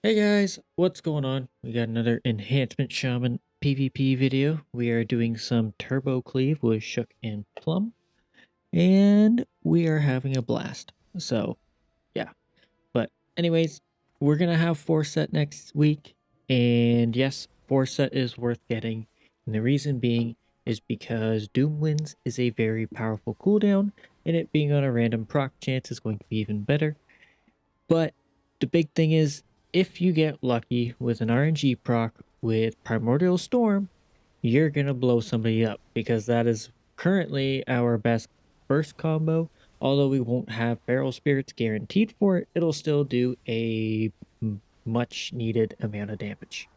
Hey guys, what's going on? We got another Enhancement Shaman PvP video. We are doing some Turbo Cleave with Shook and Plum, and we are having a blast. So, yeah. But anyways, we're gonna have 4-set next week, and yes, 4-set is worth getting. And the reason being is because Doom Winds is a very powerful cooldown, and it being on a random proc chance is going to be even better. But the big thing is, if you get lucky with an RNG proc with Primordial Storm, you're going to blow somebody up because that is currently our best first combo. Although we won't have Feral Spirits guaranteed for it, it'll still do a much needed amount of damage.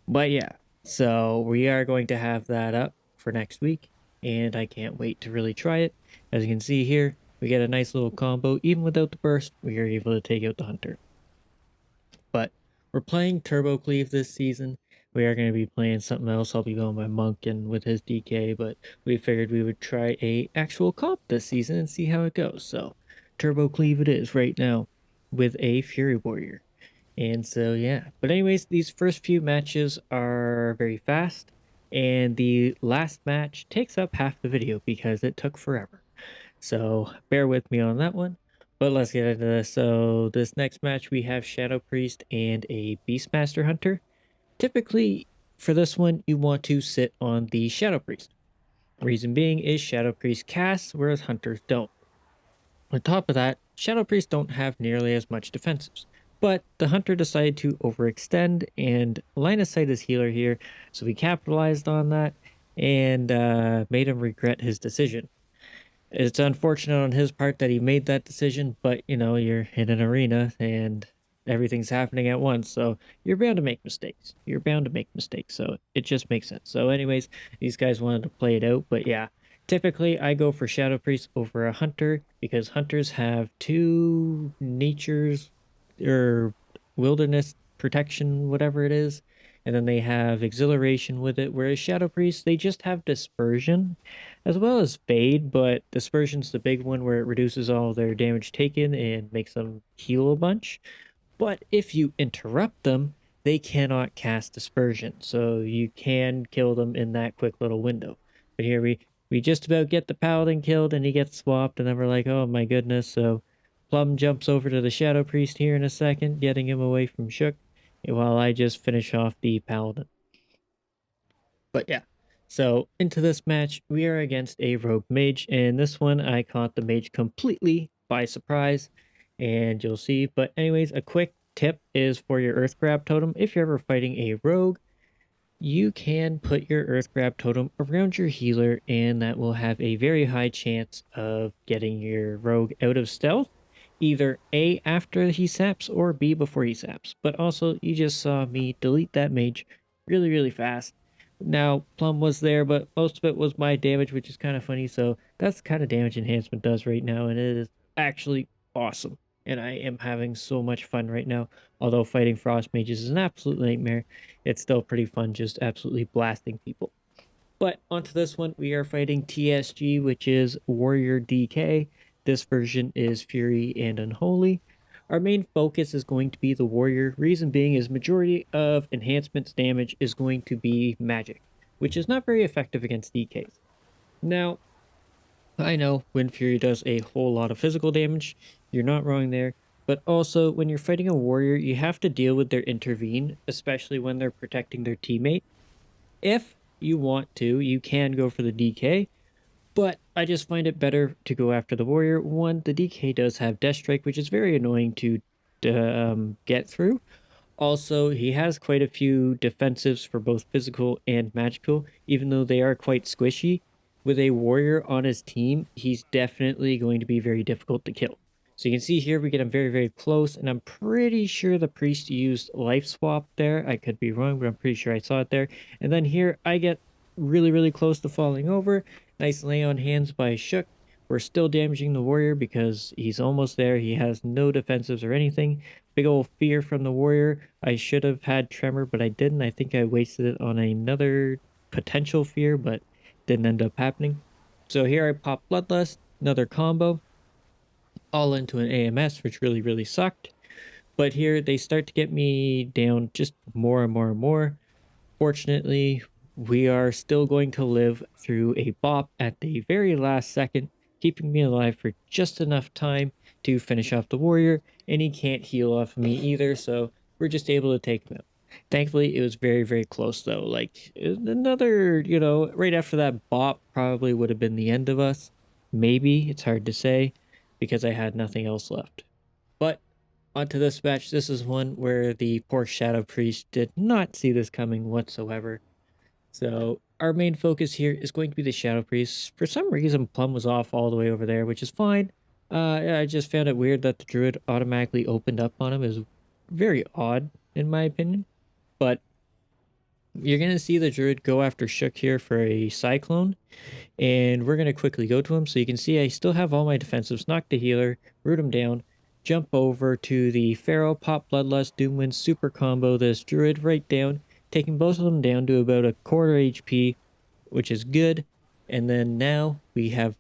But yeah, so we are going to have that up for next week, and I can't wait to really try it. As you can see here, we get a nice little combo. Even without the burst, we are able to take out the hunter. But we're playing Turbo Cleave this season. We are going to be playing something else. I'll be going by Monk and with his DK, but we figured we would try a actual comp this season and see how it goes. So Turbo Cleave it is right now with a Fury Warrior. And so, yeah. But anyways, these first few matches are very fast. And the last match takes up half the video because it took forever. So bear with me on that one. But let's get into this. So this next match, we have Shadow Priest and a Beastmaster Hunter. Typically, for this one, you want to sit on the Shadow Priest. Reason being is Shadow Priest casts, whereas Hunters don't. On top of that, Shadow Priests don't have nearly as much defensives. But the Hunter decided to overextend, and line of sight is healer here, so we capitalized on that and made him regret his decision. It's unfortunate on his part that he made that decision, but you know, you're in an arena and everything's happening at once, so you're bound to make mistakes. You're bound to make mistakes, so it just makes sense. So anyways, these guys wanted to play it out, but yeah, typically I go for Shadow Priest over a Hunter because Hunters have two natures or wilderness protection, whatever it is, and then they have exhilaration with it, whereas Shadow Priest, they just have dispersion as well as fade, but dispersion's the big one where it reduces all their damage taken and makes them heal a bunch. But if you interrupt them, they cannot cast dispersion, so you can kill them in that quick little window. But here we just about get the paladin killed and he gets swapped, and then we're like, oh my goodness. So Plum jumps over to the Shadow Priest here in a second, getting him away from Shook, while I just finish off the paladin. But yeah, so into this match, we are against a rogue mage, and this one I caught the mage completely by surprise, and you'll see. But anyways, a quick tip is for your earth grab totem. If you're ever fighting a rogue, you can put your earth grab totem around your healer, and that will have a very high chance of getting your rogue out of stealth, either A after he saps or B before he saps. But also, you just saw me delete that mage really fast. Now, Plum was there, but most of it was my damage, which is kind of funny. So that's the kind of damage enhancement does right now, and it is actually awesome. And I am having so much fun right now. Although fighting frost mages is an absolute nightmare, it's still pretty fun just absolutely blasting people. But onto this one, we are fighting TSG, which is Warrior DK. This version is Fury and Unholy. Our main focus is going to be the Warrior. Reason being is majority of enhancements damage is going to be magic, which is not very effective against DKs. Now, I know Wind Fury does a whole lot of physical damage. You're not wrong there. But also, when you're fighting a warrior, you have to deal with their intervene, especially when they're protecting their teammate. If you want to, you can go for the DK, but I just find it better to go after the warrior. One, the DK does have Death Strike, which is very annoying to get through. Also, he has quite a few defensives for both physical and magical, even though they are quite squishy. With a warrior on his team, he's definitely going to be very difficult to kill. So you can see here we get him very close, and I'm pretty sure the priest used life swap there. I could be wrong, but I'm pretty sure I saw it there. And then here I get really close to falling over. Nice lay on hands by Shook. We're still damaging the warrior because he's almost there. He has no defensives or anything. Big old fear from the warrior. I should have had tremor, but I didn't. I think I wasted it on another potential fear, but didn't end up happening. So here I pop Bloodlust, another combo, all into an AMS, which really sucked. But here they start to get me down just more and more and more. Fortunately, we are still going to live through a bop at the very last second, keeping me alive for just enough time to finish off the warrior, and he can't heal off me either, so we're just able to take him out. Thankfully, it was very, very close though. Like another, right after that bop probably would have been the end of us. Maybe, it's hard to say because I had nothing else left. But onto this match. This is one where the poor Shadow Priest did not see this coming whatsoever. So our main focus here is going to be the Shadow Priest. For some reason, Plum was off all the way over there, which is fine. I just found it weird that the Druid automatically opened up on him. Is very odd, in my opinion. But you're going to see the Druid go after Shook here for a Cyclone, and we're going to quickly go to him. So you can see I still have all my defensives, knock the healer, root him down, jump over to the Pharaoh, pop Bloodlust, Doomwind, super combo this Druid right down, taking both of them down to about a quarter HP, which is good. And then now we have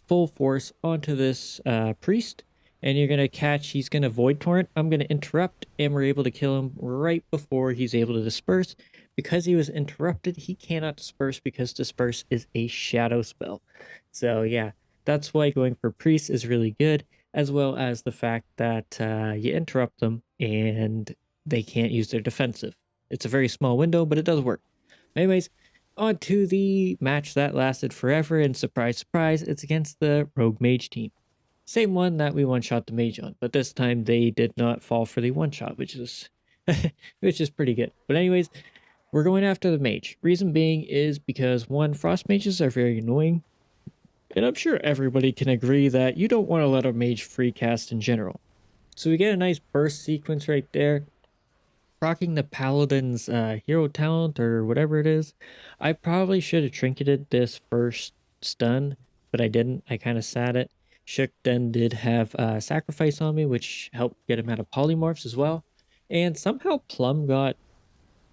full force onto this priest, and you're going to catch, he's going to Void Torrent. I'm going to interrupt, and we're able to kill him right before he's able to disperse. Because he was interrupted, he cannot disperse because disperse is a shadow spell. So yeah, that's why going for priest is really good, as well as the fact that you interrupt them and they can't use their defensive. It's a very small window, but it does work. Anyways, on to the match that lasted forever, and surprise, surprise, it's against the Rogue Mage team. Same one that we one-shot the Mage on, but this time they did not fall for the one-shot, which is which is pretty good. But anyways, we're going after the Mage. Reason being is because, one, Frost Mages are very annoying, and I'm sure everybody can agree that you don't want to let a Mage free cast in general. So we get a nice burst sequence right there, rocking the Paladin's hero talent or whatever it is. I probably should have trinketed this first stun, but I didn't. I kind of sat it. Shook then did have sacrifice on me, which helped get him out of polymorphs as well. And somehow Plum got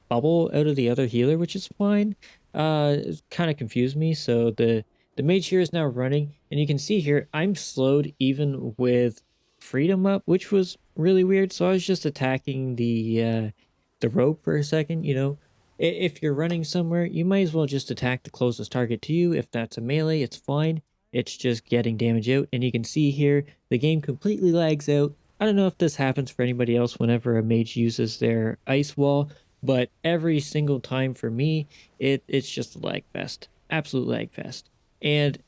bubble out of the other healer, which is fine. It kind of confused me. So the mage here is now running, and you can see here I'm slowed even with freedom up, which was really weird. So I was just attacking the rogue for a second. If you're running somewhere, you might as well just attack the closest target to you. If that's a melee, it's fine. It's just getting damage out, and you can see here the game completely lags out. I don't know if this happens for anybody else whenever a mage uses their ice wall, but every single time for me, it's just a lag fest, absolute lag fest. And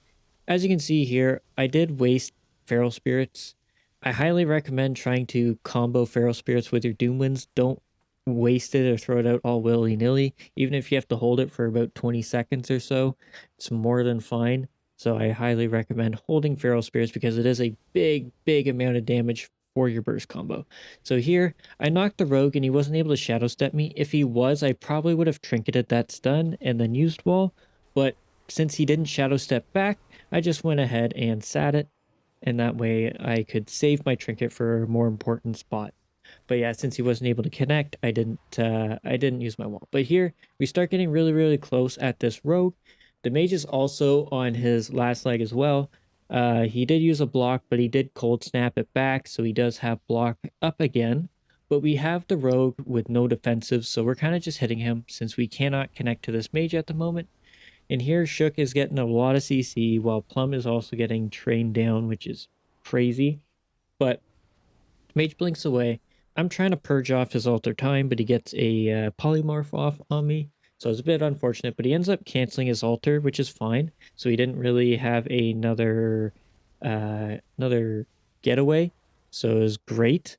as you can see here, I did waste Feral Spirits. I highly recommend trying to combo Feral Spirits with your Doomwinds. Don't waste it or throw it out all willy-nilly. Even if you have to hold it for about 20 seconds or so, it's more than fine. So I highly recommend holding Feral Spirits because it is a big, big amount of damage for your burst combo. So here, I knocked the rogue and he wasn't able to shadow step me. If he was, I probably would have trinketed that stun and then used wall. But since he didn't shadow step back, I just went ahead and sat it. And that way I could save my trinket for a more important spot. But yeah, since he wasn't able to connect, I didn't use my wall. But here we start getting really, really close at this rogue. The mage is also on his last leg as well. He did use a block, but he did cold snap it back, so he does have block up again. But we have the rogue with no defensive, so we're kind of just hitting him since we cannot connect to this mage at the moment. And here Shook is getting a lot of CC, while Plum is also getting trained down, which is crazy. But Mage blinks away. I'm trying to purge off his alter time, but he gets a polymorph off on me. So it's a bit unfortunate, but he ends up canceling his alter, which is fine. So he didn't really have another getaway. So it was great.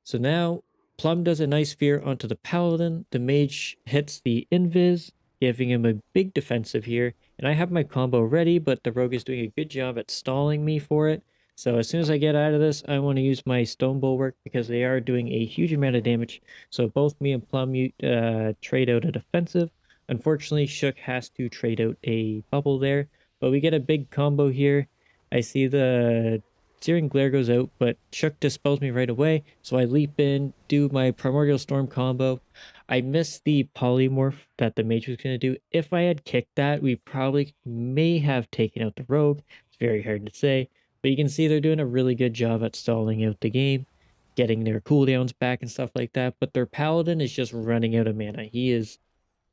So now Plum does a nice fear onto the paladin. The mage hits the invis, giving him a big defensive here. And I have my combo ready, but the rogue is doing a good job at stalling me for it. So as soon as I get out of this, I want to use my stone bulwark because they are doing a huge amount of damage. So both me and Plum trade out a defensive. Unfortunately, Shook has to trade out a bubble there, but we get a big combo here. I see the Searing Glare goes out, but Shook dispels me right away, so I leap in, do my Primordial Storm combo. I missed the polymorph that the mage was going to do. If I had kicked that, we probably may have taken out the rogue. It's very hard to say, but you can see they're doing a really good job at stalling out the game. getting their cooldowns back and stuff like that. But their paladin is just running out of mana. He is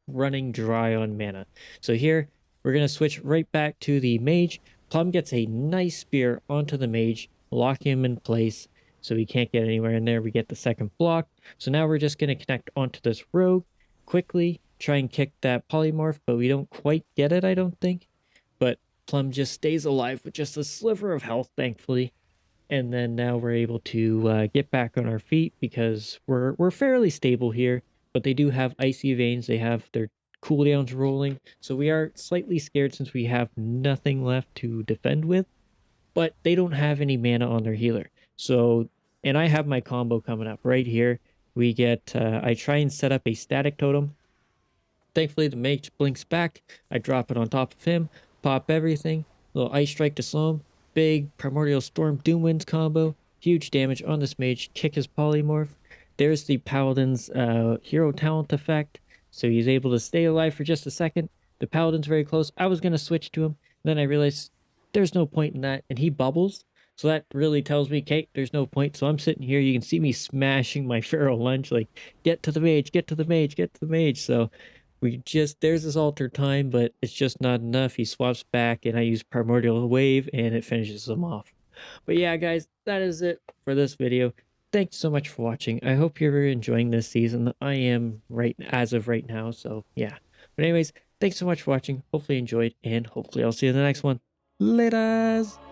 running dry on mana. So here we're going to switch right back to the mage. Plum gets a nice spear onto the mage, locking him in place so he can't get anywhere in there. We get the second block. So now we're just going to connect onto this rogue quickly, try and kick that polymorph, but we don't quite get it, I don't think. But Plum just stays alive with just a sliver of health, thankfully. And then now we're able to get back on our feet because we're fairly stable here, but they do have icy veins. They have their cooldowns rolling, so we are slightly scared since we have nothing left to defend with. But they don't have any mana on their healer. So, and I have my combo coming up right here. We get I try and set up a static totem. Thankfully, the mage blinks back. I drop it on top of him, pop everything. Little ice strike to slow him. Big primordial storm doom winds combo. Huge damage on this mage. Kick his polymorph. There's the paladin's hero talent effect. So he's able to stay alive for just a second. The paladin's very close. I was going to switch to him. Then I realized there's no point in that. And he bubbles. So that really tells me, Kate, there's no point. So I'm sitting here. You can see me smashing my feral lunge. Like, get to the mage, get to the mage, get to the mage. So there's this altered time, but it's just not enough. He swaps back and I use primordial wave and it finishes him off. But yeah, guys, that is it for this video. Thanks so much for watching. I hope you're enjoying this season. I am right as of right now, so yeah. But anyways, thanks so much for watching. Hopefully you enjoyed, and hopefully I'll see you in the next one. Laters!